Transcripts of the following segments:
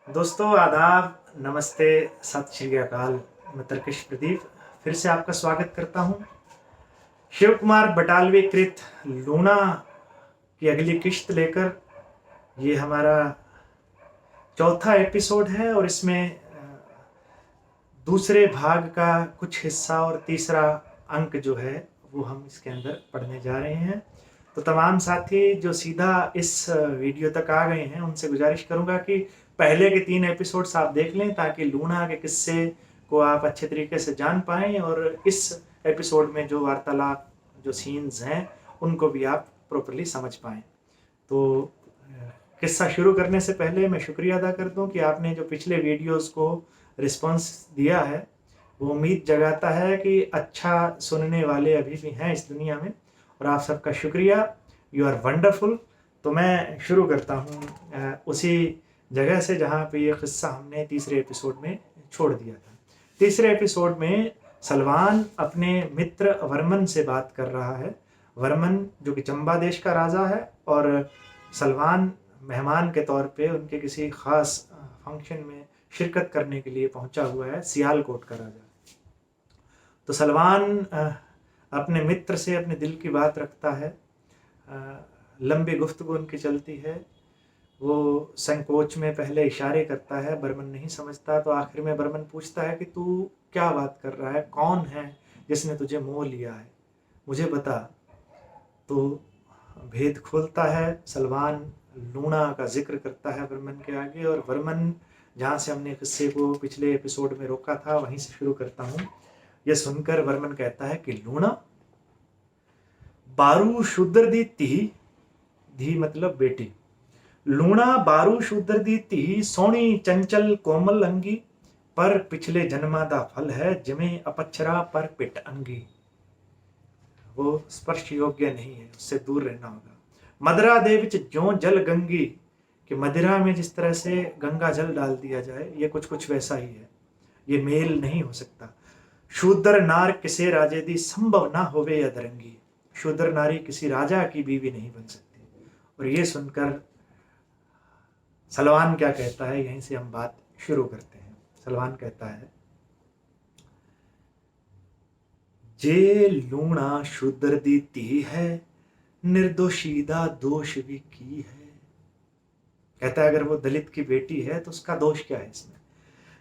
दोस्तों आदाब, नमस्ते, सत श्री अकाल। मैं तरकश प्रदीप फिर से आपका स्वागत करता हूं। शिव कुमार बटालवी कृत लूना की अगली किश्त लेकर ये हमारा चौथा एपिसोड है और इसमें दूसरे भाग का कुछ हिस्सा और तीसरा अंक जो है वो हम इसके अंदर पढ़ने जा रहे हैं। तो तमाम साथी जो सीधा इस वीडियो तक आ गए हैं उनसे गुजारिश करूंगा कि पहले के 3 एपिसोड्स आप देख लें ताकि लूना के किस्से को आप अच्छे तरीके से जान पाएं और इस एपिसोड में जो वार्तालाप जो सीन्स हैं उनको भी आप प्रॉपरली समझ पाएं। तो किस्सा शुरू करने से पहले मैं शुक्रिया अदा कर दूं कि आपने जो पिछले वीडियोस को रिस्पांस दिया है वो उम्मीद जगाता है कि अच्छा सुनने वाले अभी भी हैं इस दुनिया में और आप सबका शुक्रिया। You are wonderful. तो मैं शुरू करता हूँ उसी जगह से जहाँ पे ये किस्सा हमने तीसरे एपिसोड में छोड़ दिया था। तीसरे एपिसोड में सलमान अपने मित्र वर्मन से बात कर रहा है। वर्मन जो कि चंबा देश का राजा है और सलमान मेहमान के तौर पे उनके किसी खास फंक्शन में शिरकत करने के लिए पहुंचा हुआ है, सियालकोट का राजा। तो सलमान अपने मित्र से अपने दिल की बात रखता है। लंबी गुफ्तगू उनकी चलती है। वो संकोच में पहले इशारे करता है, बर्मन नहीं समझता। तो आखिर में बर्मन पूछता है कि तू क्या बात कर रहा है, कौन है जिसने तुझे मोह लिया है, मुझे बता। तो भेद खोलता है। सलमान लूना का जिक्र करता है बर्मन के आगे और बर्मन जहाँ से हमने किस्से को पिछले एपिसोड में रोका था वहीं से शुरू करता हूँ। यह सुनकर बर्मन कहता है कि लूना बारू शूद्र दी धी, धी मतलब बेटी, लूना बारू शूद्र दी धी सोनी चंचल कोमल अंगी, पर पिछले जन्मा दा फल है जिमें अपच्छरा पर पिट अंगी। वो स्पर्श योग्य नहीं है, उससे दूर रहना होगा। मदरा दे विच ज्यों जल गंगी, कि मदिरा में जिस तरह से गंगा जल डाल दिया जाए ये कुछ कुछ वैसा ही है, ये मेल नहीं हो सकता। शूद्र नार किसे राजे दी संभव ना होवे अधरंगी, शूद्र नारी किसी राजा की बीवी नहीं बन सकती। और ये सुनकर सलमान क्या कहता है, यहीं से हम बात शुरू करते हैं। सलमान कहता है, जे लूणा शूद्र दी धी है, निर्दोषीदा दोष भी की है। कहता है अगर वो दलित की बेटी है तो उसका दोष क्या है इसमें।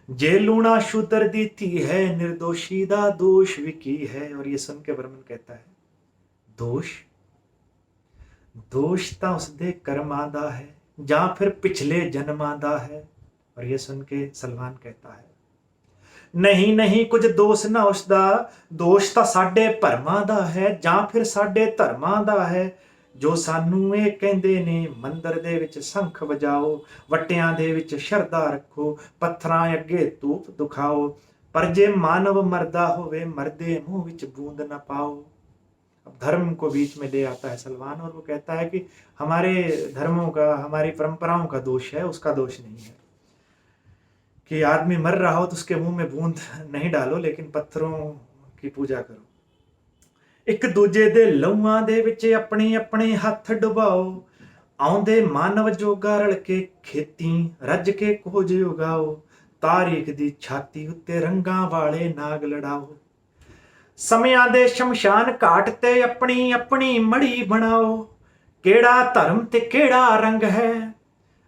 जे लूणा शूद्र दी धी है, निर्दोषीदा दोष भी की है। और ये सुन के बर्मन कहता है, दोष दोष ता उसदे कर्मादा है ਜਾਂ फिर पिछले जन्मां दा है। और ये सुन के सलमान कहता है, नहीं नहीं कुछ दोष ना उसदा, दोष ਤਾਂ ਸਾਡੇ ਭਰਮਾਂ ਦਾ ਹੈ ਜਾਂ ਫਿਰ ਸਾਡੇ ਧਰਮਾਂ ਦਾ ਹੈ। ਜੋ ਸਾਨੂੰ ਇਹ ਕਹਿੰਦੇ ਨੇ ਮੰਦਰ ਦੇ ਵਿੱਚ ਸ਼ੰਖ ਵਜਾਓ, ਵਟਿਆਂ ਦੇ ਵਿੱਚ ਸ਼ਰਧਾ ਰੱਖੋ, ਪੱਥਰਾਂ ਅੱਗੇ ਧੂਪ ਦਿਖਾਓ, ਪਰ ਜੇ ਮਾਨਵ ਮਰਦਾ ਹੋਵੇ ਮਰਦੇ ਮੂੰਹ ਵਿੱਚ बूंद ना पाओ। अब धर्म को बीच में ले आता है सलमान और वो कहता है कि हमारे धर्मों का, हमारी परंपराओं का दोष है, उसका दोष नहीं है। कि आदमी मर रहा हो तो उसके मुंह में बूंद नहीं डालो, लेकिन पत्थरों की पूजा करो। एक दूजे दे लहूआं दे विच अपने अपने हथ डुबाओ, आउंदे मानव जोगा रल के खेती रज के खोज उगाओ, तारीख दी छाती उत्ते रंगां वाले नाग लड़ाओ, ਸਮਿਆਂ ਦੇ ਸ਼ਮਸ਼ਾਨ ਘਾਟ ਤੇ अपनी अपनी मड़ी बनाओ, केड़ा धर्म ते केड़ा रंग है।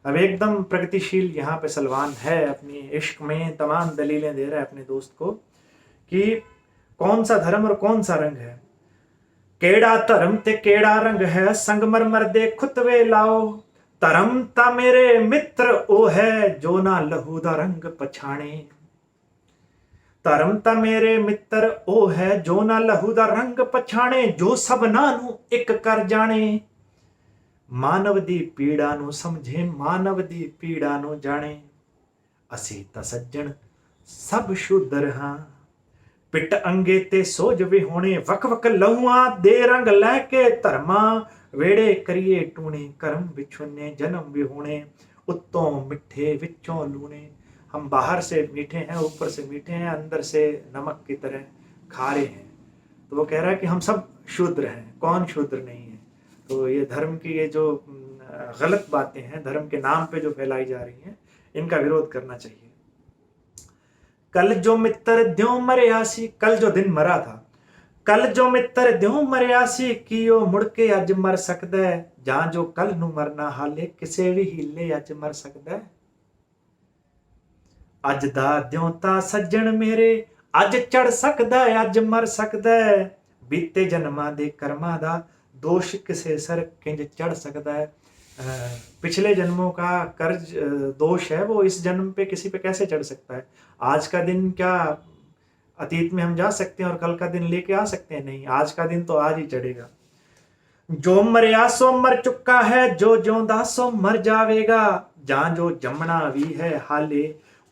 अब एकदम प्रगतिशील यहाँ पे सलमान है, अपनी इश्क में तमाम दलीलें दे रहा है अपने दोस्त को कि कौन सा धर्म और कौन सा रंग है। केड़ा धर्म ते केड़ा रंग है, संगमरमर दे खुतवे लाओ, धर्म ता मेरे मित्र ओ है जो ना लहू दा रंग पछाणे। ਧਰਮ ਤਾਂ ਮੇਰੇ ਮਿੱਤਰ ਉਹ ਹੈ ਜੋ ਨਾ ਲਹੂ ਦਾ ਰੰਗ ਪਛਾਣੇ, ਜੋ ਸਭਨਾਂ ਨੂੰ ਇੱਕ ਕਰ ਜਾਣੇ, ਮਾਨਵ ਦੀ ਪੀੜਾ ਨੂੰ ਸਮਝੇ, ਮਾਨਵ ਦੀ ਪੀੜਾ ਨੂੰ ਜਾਣੇ। ਅਸੀਂ ਤਾਂ ਸੱਜਣ ਸਭ ਸ਼ੂਦਰ ਹਾਂ, ਪਿੱਟ ਅੰਗੇ ਤੇ ਸੋਝ ਵਿਹੋਣੇ, ਵੱਖ ਵੱਖ ਲਹੂਆਂ ਦੇ ਰੰਗ ਲੈ ਕੇ ਧਰਮਾਂ ਵੇੜੇ ਕਰੀਏ ਟੂਣੇ, ਕਰਮ ਵਿਛੁੰਨੇ ਜਨਮ ਵਿਹੋਣੇ, ਉੱਤੋਂ ਮਿੱਠੇ ਵਿੱਚੋਂ ਲੂਣੇ। हम बाहर से मीठे हैं, ऊपर से मीठे हैं, अंदर से नमक की तरह खारे हैं। तो वो कह रहा है कि हम सब शूद्र हैं, कौन शूद्र नहीं है। तो ये धर्म की ये जो गलत बातें हैं धर्म के नाम पे जो फैलाई जा रही हैं, इनका विरोध करना चाहिए। कल जो मित्र द्यों मरियासी, कल जो दिन मरा था, कल जो मित्र द्यों मरियासी कियो मुड़ के अज मर सकदा है, जहां जो कल नू मरना हाले किसे भी हीले अज मर सकदा है। अज दा द्यों तां सज्जण मेरे अज चढ़ सकदा है, अज मर सकदा है, बीते जन्मां दे कर्मां दा दोष किसे सर किंज चढ़ सकदा है। पिछले जन्मों का कर्ज दोष है वो इस जन्म पे किसी पे कैसे चढ़ सकता है। आज का दिन क्या अतीत में हम जा सकते हैं और कल का दिन लेके आ सकते हैं? नहीं, आज का दिन तो आज ही चढ़ेगा। जो मरिया सो मर चुका है, जो ज्योंदा सो मर जावेगा, जहां जो जमना भी है हाले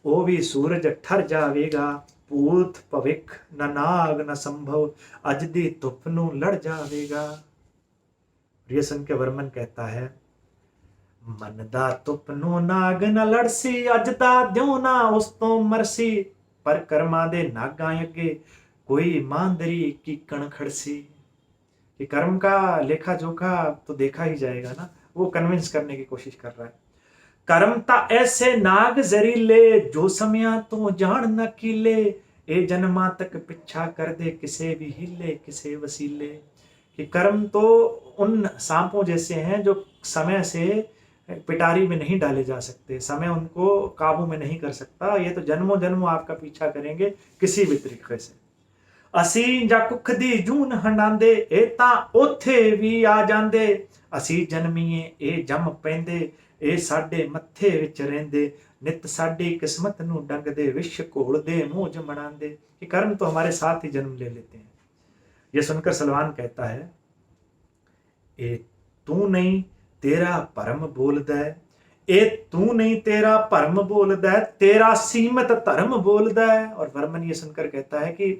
वो भी सूरज ठर जावेगा। भूत भविख न नाग न संभव, अज दी धुप नू लड़ जावेगा। ये सुन के वर्मन कहता है, मन दा धुप नू नाग न लड़सी, अज दा द्यों ना उस तो मरसी, पर कर्मा दे नागा अगे कोई मांदरी की कण खड़सी। कि कर्म का लेखा जोखा तो देखा ही जाएगा ना, वो कन्विंस करने की कोशिश कर रहा है। कर्म ता ऐसे नाग जरीले, जो समया तो जान न कीले, ए जन्मा तक पिछा कर दे किसे भी हिले किसे वसीले। कि कर्म तो उन सांपों जैसे हैं जो समय से पिटारी में नहीं डाले जा सकते, समय उनको काबू में नहीं कर सकता। ये तो जन्मों जन्मों आपका पीछा करेंगे किसी भी तरीके से। असी जा कुख दी जून हंडांदे, ए तां ओथे भी आ जांदे, असी जन्मीए ए जम पैंदे, ए साडे मत्थे विच रहिंदे, नित साडी किस्मत नू डंगदे, विश घोलदे मौज मनांदे। कि कर्म तो हमारे साथ ही जन्म ले लेते हैं। ये सुनकर सलमान कहता है, ए तू नहीं तेरा भरम बोलदा है, ए तू नहीं तेरा भरम बोलदा है, तेरा सीमित धर्म बोलदा है। और वर्मन ये सुनकर कहता है कि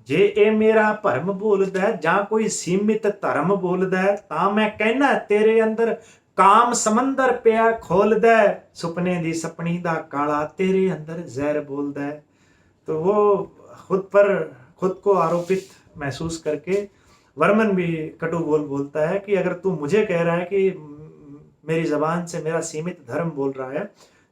जे ए मेरा भरम बोलदा है जां कोई सीमित धर्म बोलदा है, तां मैं कहना तेरे अंदर काम समंदर पिया खोलदा है, सुपने दी सपनी दा काला तेरे अंदर जहर बोलदा है। तो वो खुद को आरोपित महसूस करके वर्मन भी कटु बोल बोलता है कि अगर तू मुझे कह रहा है कि मेरी जबान से मेरा सीमित धर्म बोल रहा है,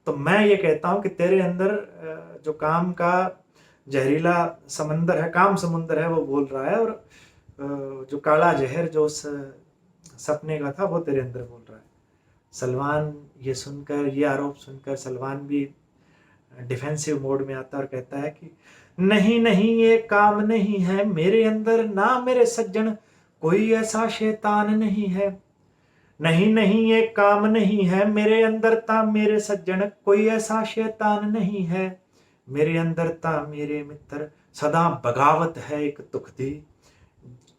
तो मैं ये कहता हूँ कि तेरे अंदर जो काम का जहरीला समंदर है, काम समुंदर है, वो बोल रहा है, और जो काला जहर जो उस सपने का था वो तेरे अंदर बोल रहा है। सलमान ये सुनकर, ये आरोप सुनकर सलमान भी डिफेंसिव मोड में आता है और कहता है कि नहीं नहीं ये काम नहीं है मेरे अंदर, ना मेरे सज्जन कोई ऐसा शैतान नहीं है। नहीं नहीं ये काम नहीं है मेरे अंदर, ता मेरे सज्जन कोई ऐसा शैतान नहीं है। मेरे अंदर ता मेरे मित्र सदा बगावत है एक तुखदी,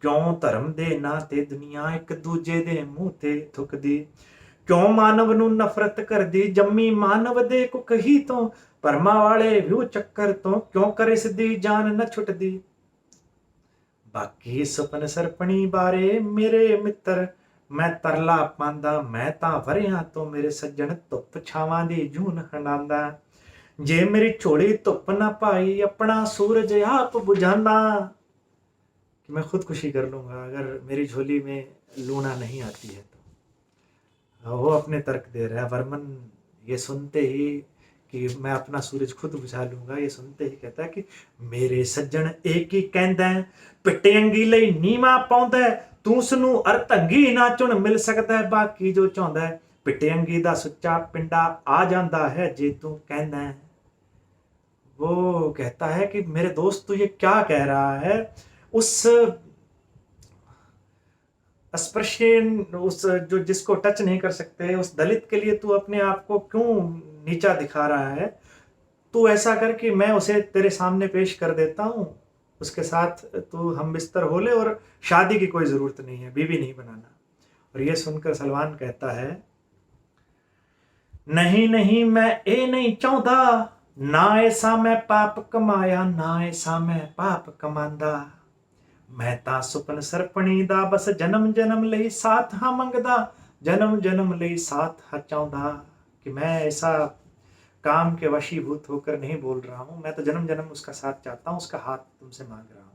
क्यों धर्म दे ना ते दुनिया एक दूजे दे मुंह ते थुकदी। क्यों मानव नू नफरत कर दी, जम्मी मानव दे कुख ही तो, भरमा वाले व्यू चक्कर तो क्यों करिस दी जान न छुटदी। बाकी सुपन सरपणी बारे मेरे मित्र मैं तरला पांदा, मैं ता वरिया तो मेरे सज्जन धुप छावां दी जून हंडांदा। जे मेरी झोली धुप ना पाई अपना सूरज आप बुझाना। कि मैं खुदकुशी कर लूंगा अगर मेरी झोली में लूना नहीं आती है तो। वो अपने तर्क दे रहा है। वर्मन ये सुनते ही कि मैं अपना सूरज खुद बुझा लूंगा, ये सुनते ही कहता है कि मेरे सज्जन एक ही कहंदा है, पिट्टे अंगी लई नीवा पाउंदा है, तू उसनू अरतंगी ना चुन मिल सकता है, बाकी जो चाहुंदा है पिट्टे अंगी दा सुच्चा पिंडा आ जांदा है जे तू कहंदा है। वो कहता है कि मेरे दोस्त तू ये क्या कह रहा है, उस स्पर्शन, उस जो जिसको टच नहीं कर सकते उस दलित के लिए तू अपने आप को क्यों नीचा दिखा रहा है। तू ऐसा कर कि मैं उसे तेरे सामने पेश कर देता हूँ, उसके साथ तू हम बिस्तर हो ले, और शादी की कोई जरूरत नहीं है, बीवी नहीं बनाना। और ये सुनकर सलमान कहता है, नहीं नहीं मैं ए नहीं चाहता, ना ऐसा मैं पाप कमाया ना ऐसा मैं पाप कमांदा। मैं ता सुपन सरपणी दा बस जन्म जन्म लई साथ हाँ मंगदा, जन्म जन्म लई साथ हाँ चाहता। कि मैं ऐसा काम के वशीभूत होकर नहीं बोल रहा हूँ, मैं तो जन्म जन्म उसका साथ चाहता हूँ, उसका हाथ तुमसे मांग रहा हूँ।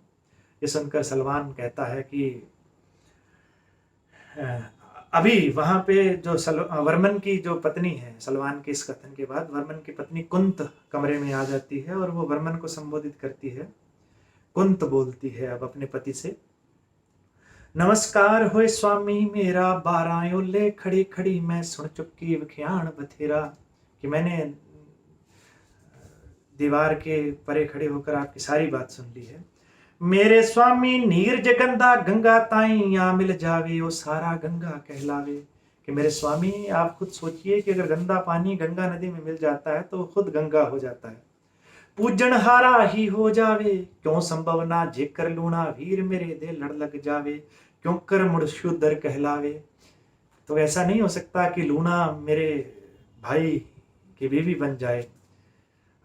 ये सुनकर सलमान कहता है कि अभी वहां पे जो वर्मन की जो पत्नी है, सलमान के इस कथन के बाद वर्मन की पत्नी कुंत कमरे में आ जाती है और वो वर्मन को संबोधित करती है। कुंत बोलती है अब अपने पति से, नमस्कार होए स्वामी मेरा, बारायो ले खड़ी खड़ी मैं सुन चुकी विख्यान बथेरा, कि मैंने दीवार के परे खड़े होकर आपकी सारी बात सुन ली है। मेरे स्वामी नीर जगंदा गंगा ताई या मिल जावे ओ सारा गंगा कहलावे, कि मेरे स्वामी आप खुद सोचिए कि अगर गंदा पानी गंगा नदी में मिल जाता है तो खुद गंगा हो जाता है। पूजन हारा ही हो जावे, क्यों संभव ना जेकर लूणा, वीर मेरे दे लड़ लग जावे, क्यों कर मुड़ शुद्र कहलावे। तो ऐसा नहीं हो सकता कि लूणा मेरे भाई की बीवी बन जाए,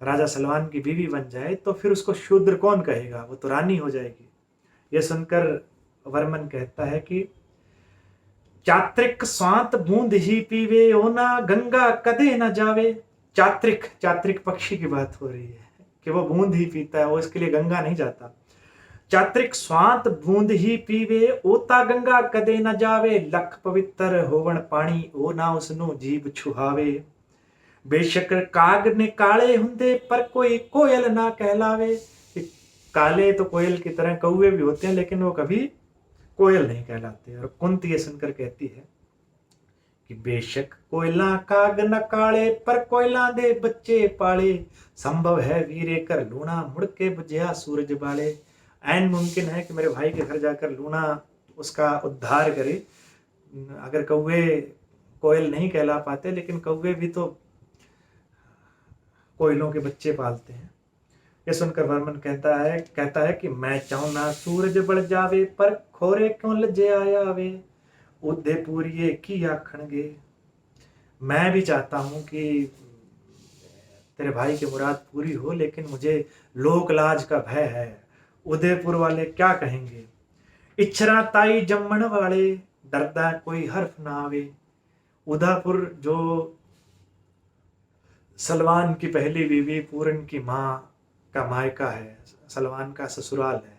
राजा सलमान की बीवी बन जाए, तो फिर उसको शूद्र कौन कहेगा, वो तो रानी हो जाएगी। यह सुनकर वर्मन कहता है कि चात्रिक स्वांत बूंद ही पीवे, ओ ना गंगा कदे न जावे। चात्रिक, चात्रिक पक्षी की बात हो रही है कि वो बूंद ही पीता है, वो इसके लिए गंगा नहीं जाता। चात्रिक स्वांत बूंद ही पीवे, ओता गंगा कदे न जावे, लख पवित्र होवन पानी, ओ ना उसनु जीव छुहावे। बेशक काग ने काले हुंदे, पर कोई कोयल ना कहलावे। काले तो कोयल की तरह कौवे भी होते हैं, लेकिन वो कभी कोयल नहीं कहलाते। और कुंत ये सुनकर कहती है कि बेशक कोयला काग न काले, पर कोयला दे बच्चे पाले, संभव है वीरे कर लूणा, मुड़ के बुझिया सूरज बाले। ऐन मुमकिन है कि मेरे भाई के घर जाकर लूणा उसका उद्धार करे। अगर कौवे कोयल नहीं कहला पाते, लेकिन कौवे भी तो कोयलों के बच्चे पालते हैं। ये सुनकर वर्मन कहता है कि मैं चाहूं ना सूरज बढ़ जावे, पर खोरे क्यों लजे आया वे, उदयपुरिये की आखणगे। मैं भी चाहता हूं कि तेरे भाई की मुराद पूरी हो, लेकिन मुझे लोक लाज का भय है। उदयपुर वाले क्या कहेंगे। इच्छरा ताई जम्मन वाले, डरदा कोई हर्फ ना आवे। उदयपुर जो सलमान की पहली बीवी पूरन की माँ का मायका है, सलमान का ससुराल है,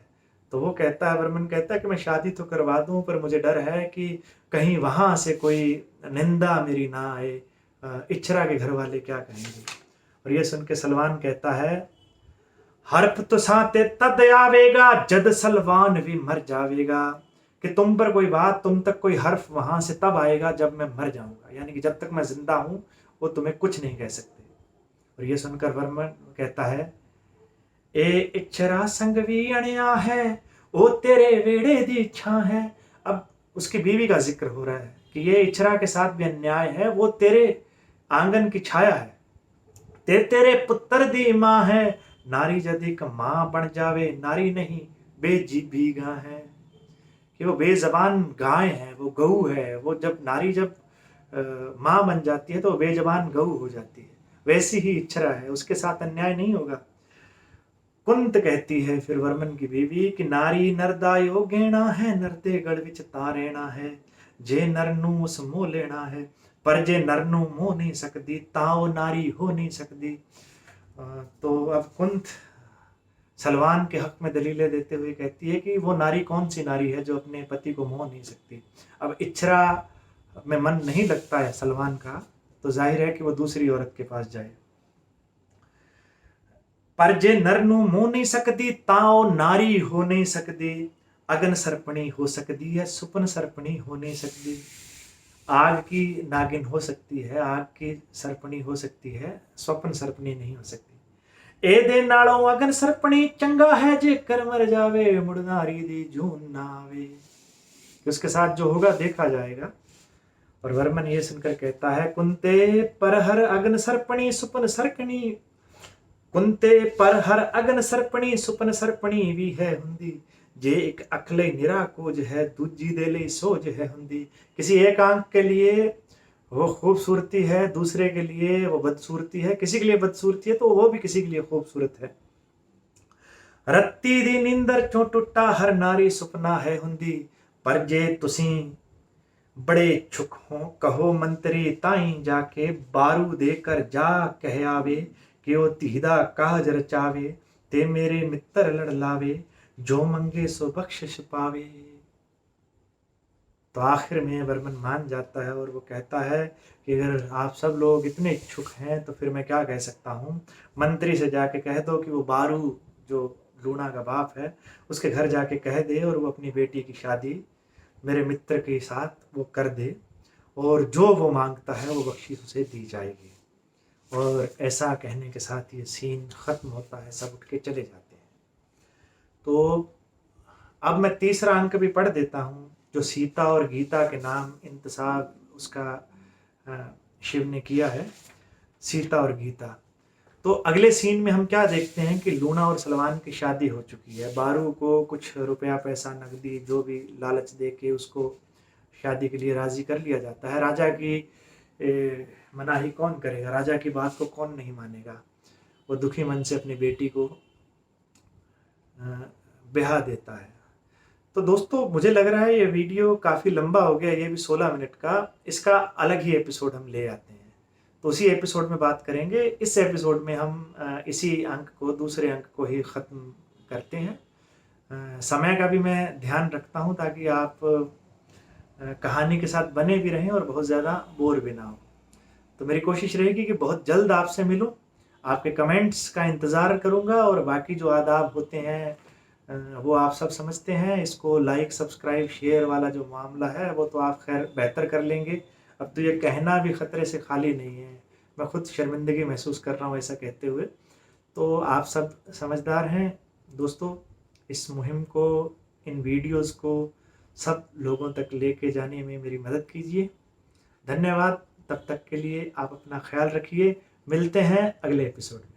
तो वो कहता है, वर्मन कहता है कि मैं शादी तो करवा दूं, पर मुझे डर है कि कहीं वहां से कोई निंदा मेरी ना आए, इच्छरा के घर वाले क्या कहेंगे। और ये सुन के सलमान कहता है, हर्फ तो साते तद आवेगा, जद सलमान भी मर जावेगा, कि तुम पर कोई बात, तुम तक कोई हर्फ वहां से तब आएगा जब मैं मर जाऊंगा, यानी कि जब तक मैं जिंदा हूं वो तुम्हें कुछ नहीं कह सकते। और ये सुनकर वर्मन कहता है, ए इच्छरा संग भी अणिया है, ओ तेरे वेड़े दी इच्छा है। अब उसकी बीवी का जिक्र हो रहा है कि ये इच्छरा के साथ भी अन्याय है, वो तेरे आंगन की छाया है, तेरे पुत्र दी माँ है, नारी यदि का माँ बन जावे, नारी नहीं बेजीबी गाय है, कि वो बेजबान गाय है, वो गऊ है, वो जब नारी जब माँ बन जाती है तो बेजबान गऊ हो जाती है। वैसी ही इच्छरा है, उसके साथ अन्याय नहीं होगा। कुंत कहती है फिर वर्मन की बीवी कि नारी नरदायो गेना है, नरते गढ़ विच तारेना है, जे नरनू उस मोह लेना है, पर जे नरनू मोह नहीं सकती, ताओ नारी हो नहीं सकती। तो अब कुंत सलमान के हक में दलीलें देते हुए कहती है कि वो नारी कौन सी नारी है जो अपने पति को मोह नहीं सकती। अब इच्छरा में मन नहीं लगता है सलमान का, तो जाहिर है कि वो दूसरी औरत के पास जाए। पर जे नर नू मोह नहीं सकती, ताओ नारी हो नहीं सकती, अगन सरपणी हो सकती है, सुपन सरपणी हो नहीं सकती। आग की नागिन हो सकती है, आग की सरपणी हो सकती है, स्वप्न सरपणी नहीं हो सकती। ए दे नालों अगन सरपणी चंगा है, जे कर मर जावे, मुड़ नारी दी जून ना आवे। उसके साथ जो होगा देखा जाएगा। और वर्मन ये सुनकर कहता है, कुंते पर हर अगन सरपणी सुपन सरकणी, कुंते पर हर अगन सरपणी सुपन सरपणी भी है हुंदी, जे एक अखले निराकोज है, दूजी दे ले सोज है हुंदी। किसी एक आंख के लिए वो खूबसूरती है, दूसरे के लिए वो बदसूरती है, किसी के लिए बदसूरती है तो वो भी किसी के लिए खूबसूरत है। रत्ती दी नींदर चो टुट्टा, हर नारी सुपना है हुंदी, पर जे तुसी बड़े छुक हो कहो मंत्री, ताई जाके बारू देकर जा कह आवे, कि ओ तीदा काज रचावे, ते मेरे मित्र लड़ लावे, जो मंगे सो बख्शिश पावे। तो आखिर में बर्मन मान जाता है और वो कहता है कि अगर आप सब लोग इतने इच्छुक हैं तो फिर मैं क्या कह सकता हूँ, मंत्री से जाके कह दो कि वो बारू जो लूना का बाप है उसके घर जाके कह दे और वो अपनी बेटी की शादी मेरे मित्र के साथ वो कर दे और जो वो मांगता है वो बख्शीश उसे दी जाएगी। और ऐसा कहने के साथ ये सीन ख़त्म होता है, सब उठ के चले जाते हैं। तो अब मैं तीसरा अंक भी पढ़ देता हूँ, जो सीता और गीता के नाम इंतसाब उसका शिव ने किया है, सीता और गीता। तो अगले सीन में हम क्या देखते हैं कि लूना और सलमान की शादी हो चुकी है। बारू को कुछ रुपया पैसा नकदी जो भी लालच दे के उसको शादी के लिए राज़ी कर लिया जाता है। राजा की मनाही कौन करेगा, राजा की बात को कौन नहीं मानेगा। वो दुखी मन से अपनी बेटी को ब्याह देता है। तो दोस्तों मुझे लग रहा है ये वीडियो काफ़ी लंबा हो गया, ये भी 16 मिनट का, इसका अलग ही एपिसोड हम ले आते हैं। तो उसी एपिसोड में बात करेंगे। इस एपिसोड में हम इसी अंक को, दूसरे अंक को ही ख़त्म करते हैं। समय का भी मैं ध्यान रखता हूँ ताकि आप कहानी के साथ बने भी रहें और बहुत ज़्यादा बोर भी ना हो। तो मेरी कोशिश रहेगी कि बहुत जल्द आपसे मिलूं, आपके कमेंट्स का इंतज़ार करूंगा। और बाकी जो आदाब होते हैं वो आप सब समझते हैं। इसको लाइक सब्सक्राइब शेयर वाला जो मामला है वो तो आप खैर बेहतर कर लेंगे। अब तो ये कहना भी ख़तरे से खाली नहीं है, मैं खुद शर्मिंदगी महसूस कर रहा हूँ ऐसा कहते हुए। तो आप सब समझदार हैं दोस्तों, इस मुहिम को, इन वीडियोस को सब लोगों तक लेके जाने में मेरी मदद कीजिए। धन्यवाद। तब तक के लिए आप अपना ख्याल रखिए। मिलते हैं अगले एपिसोड में।